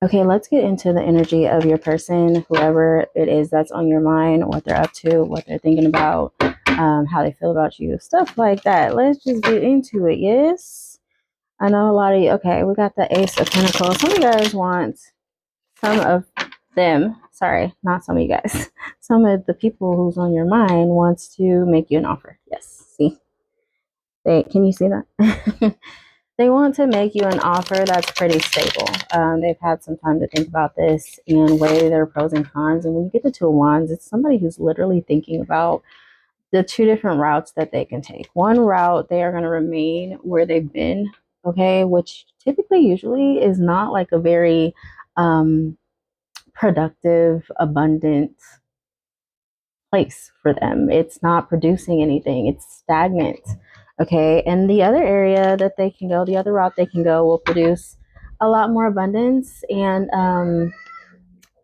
Okay, let's get into the energy of your person, whoever it is that's on your mind, what they're up to, what they're thinking about, how they feel about you, stuff like that. Let's just get into it. Yes. I know a lot of you. Okay, we got the Ace of Pentacles. Some of you guys want, some of them, sorry, not some of you guys, some of the people who's on your mind wants to make you an offer. Yes. See, can you see that? They want to make you an offer that's pretty stable. They've had some time to think about this and weigh their pros and cons. And when you get the Two of Wands, it's somebody who's literally thinking about the two different routes that they can take. One route, they are going to remain where they've been, okay, which typically, usually, is not like a very productive, abundant place for them. It's not producing anything, it's stagnant. Okay. And the other area that they can go, the other route they can go, will produce a lot more abundance and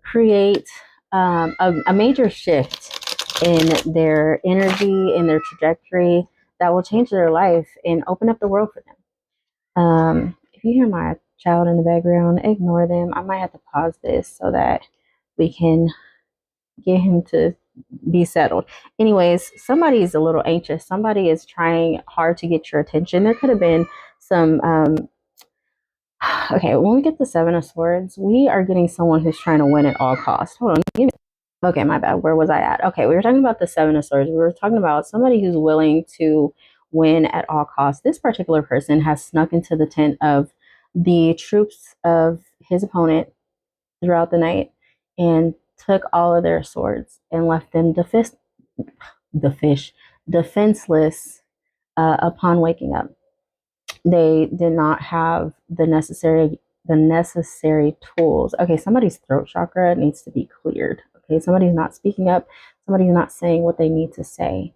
create a major shift in their energy, in their trajectory that will change their life and open up the world for them. If you hear my child in the background, ignore them. I might have to pause this so that we can get him to be settled. Anyways, somebody is a little anxious. Somebody is trying hard to get your attention. There could have been some okay, when we get the Seven of Swords, we are getting someone who's trying to win at all costs. Hold on. Okay, my bad. Where was I at? Okay, we were talking about the Seven of Swords. We were talking about somebody who's willing to win at all costs. This particular person has snuck into the tent of the troops of his opponent throughout the night and took all of their swords and left them defenseless upon waking up. They did not have the necessary tools. Okay, somebody's throat chakra needs to be cleared. Okay, somebody's not speaking up. Somebody's not saying what they need to say.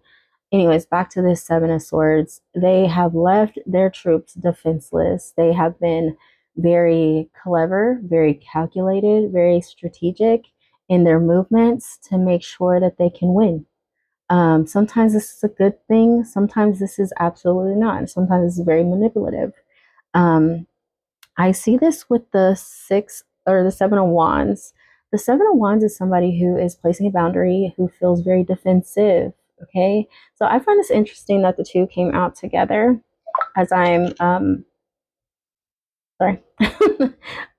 Anyways, back to this Seven of Swords. They have left their troops defenseless. They have been very clever, very calculated, very strategic in their movements to make sure that they can win. Sometimes this is a good thing. Sometimes this is absolutely not. Sometimes this is very manipulative. Um, I see this with the six or the Seven of Wands. The Seven of Wands is somebody who is placing a boundary, who feels very defensive. Okay, so I find this interesting that the two came out together as I'm sorry,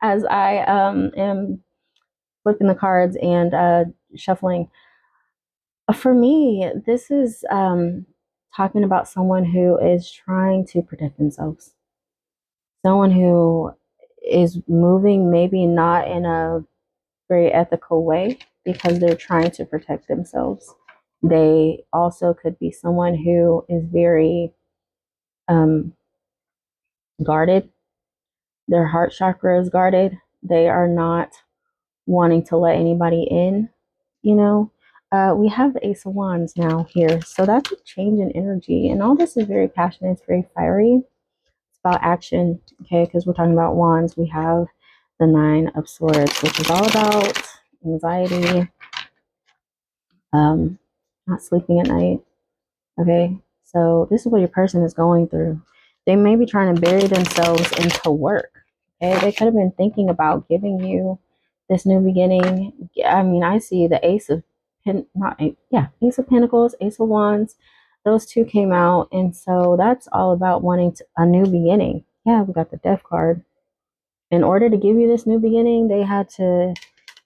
as I am flipping the cards and shuffling. For me, this is talking about someone who is trying to protect themselves, someone who is moving maybe not in a very ethical way because they're trying to protect themselves. They also could be someone who is very um, guarded. Their heart chakra is guarded. They are not wanting to let anybody in, you know. We have the Ace of Wands now here. So that's a change in energy. And all this is very passionate. It's very fiery. It's about action, okay? Because we're talking about wands. We have the Nine of Swords, which is all about anxiety, um, not sleeping at night, okay? So this is what your person is going through. They may be trying to bury themselves into work, okay? They could have been thinking about giving you this new beginning. I mean, I see the Ace of Ace of Pentacles, Ace of Wands. Those two came out, and so that's all about wanting a new beginning. Yeah, we got the Death card. In order to give you this new beginning, they had to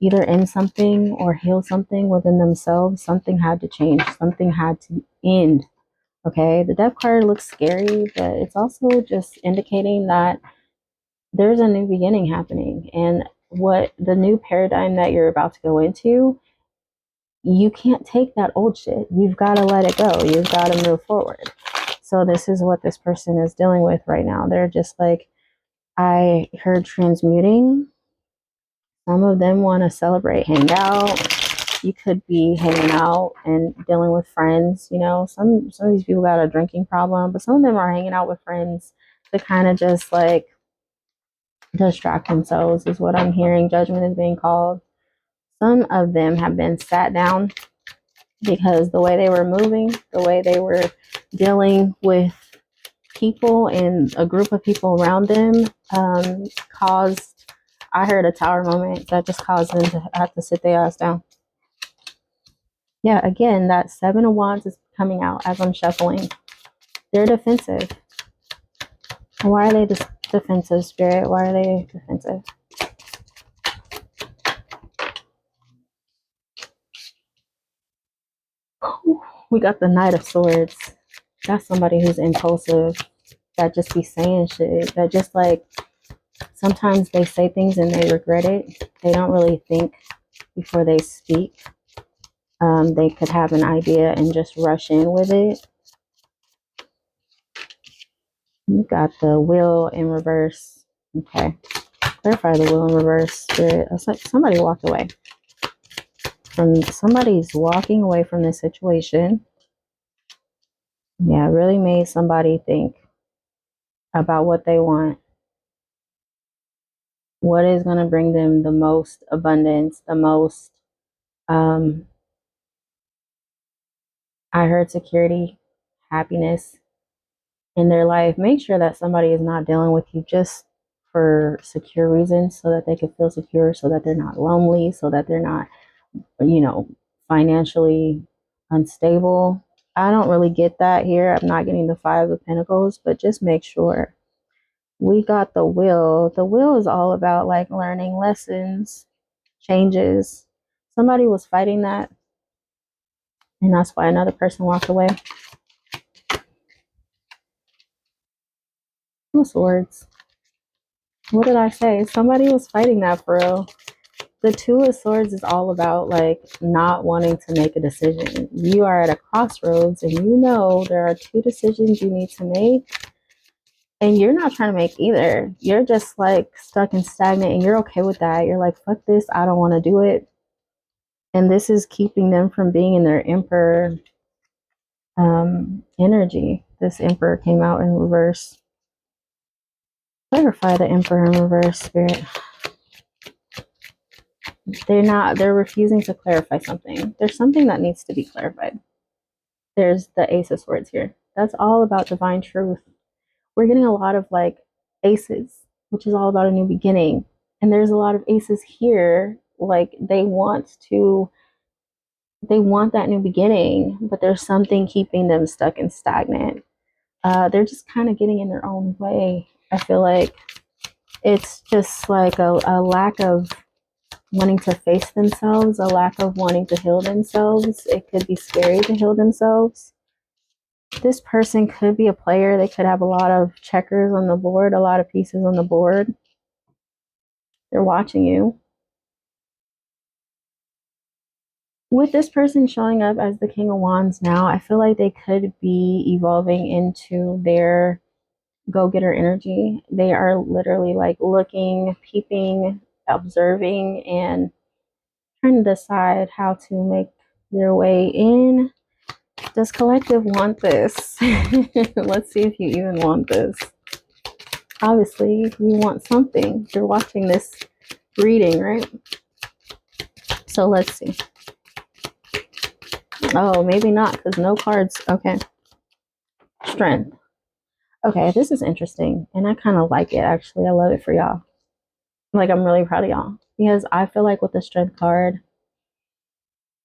either end something or heal something within themselves. Something had to change. Something had to end. Okay, the Death card looks scary, but it's also just indicating that there's a new beginning happening, and what the new paradigm that you're about to go into, you can't take that old shit. You've got to let it go. You've got to move forward. So this is what this person is dealing with right now. They're just like, I heard transmuting. Some of them want to celebrate, hang out. You could be hanging out and dealing with friends. You know, some of these people got a drinking problem, but some of them are hanging out with friends to kind of just like distract themselves, is what I'm hearing. Judgment is being called. Some of them have been sat down because the way they were moving, the way they were dealing with people and a group of people around them caused I heard a tower moment that just caused them to have to sit their ass down. Yeah, again, that Seven of Wands is coming out as I'm shuffling. They're defensive. Why are they defensive, Spirit? Why are they defensive? We got the Knight of Swords. That's somebody who's impulsive, that just be saying shit, that just like, sometimes they say things and they regret it. They don't really think before they speak. They could have an idea and just rush in with it. You got the Wheel in reverse. Okay. Clarify the Wheel in reverse, Spirit. It's like somebody walked away. Somebody's walking away from this situation. Yeah, really made somebody think about what they want. What is going to bring them the most abundance, the most, I heard security, happiness in their life. Make sure that somebody is not dealing with you just for secure reasons, so that they can feel secure, so that they're not lonely, so that they're not, financially unstable. I don't really get that here. I'm not getting the Five of Pentacles, but just make sure. We got the Wheel. The Wheel is all about like learning lessons, changes. Somebody was fighting that, and that's why another person walked away. Two of Swords. What did I say? Somebody was fighting that for real. The Two of Swords is all about like not wanting to make a decision. You are at a crossroads and you know there are two decisions you need to make, and you're not trying to make either. You're just like stuck and stagnant, and you're okay with that. You're like, fuck this, I don't want to do it. And this is keeping them from being in their Emperor energy. This Emperor came out in reverse. Clarify the Emperor in reverse, Spirit. They're refusing to clarify something. There's something that needs to be clarified. There's the Ace of Swords here. That's all about divine truth. We're getting a lot of like aces, which is all about a new beginning. And there's a lot of aces here. Like they want that new beginning, but there's something keeping them stuck and stagnant. They're just kind of getting in their own way. I feel like it's just like a lack of wanting to face themselves, a lack of wanting to heal themselves. It could be scary to heal themselves. This person could be a player. They could have a lot of checkers on the board, a lot of pieces on the board. They're watching you. With this person showing up as the King of Wands now, I feel like they could be evolving into their go-getter energy. They are literally like looking, peeping, observing, and trying to decide how to make their way in. Does collective want this? Let's see if you even want this. Obviously, you want something. You're watching this reading, right? So let's see. Oh, maybe not, because no cards. Okay. Strength. Okay, this is interesting, and I kind of like it, actually. I love it for y'all. Like, I'm really proud of y'all, because I feel like with the Strength card,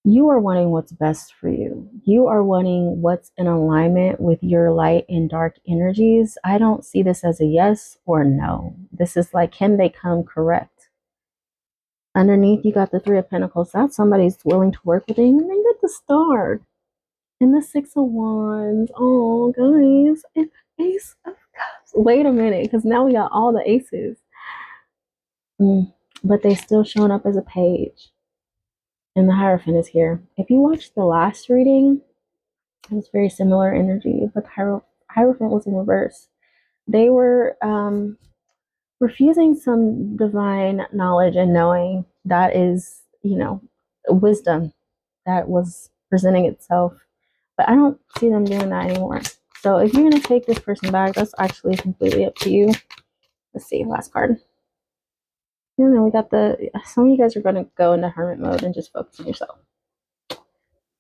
you are wanting what's best for you. You are wanting what's in alignment with your light and dark energies. I don't see this as a yes or no. This is like, can they come correct? Underneath, you got the Three of Pentacles. That's somebody's willing to work with you. And then get the Star. And the Six of Wands. Oh, guys. And Ace of Cups. Wait a minute, because now we got all the aces. But they still showing up as a page. And the Hierophant is here. If you watched the last reading, it was very similar energy, but the Hierophant was in reverse. They were refusing some divine knowledge and knowing that is, wisdom that was presenting itself. But I don't see them doing that anymore. So if you're going to take this person back, that's actually completely up to you. Let's see, last card. And then we got some of you guys are going to go into hermit mode and just focus on yourself.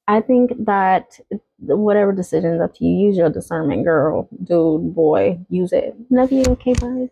I think that whatever decision is up to you, use your discernment, girl, dude, boy, use it. Love you. Okay, bye.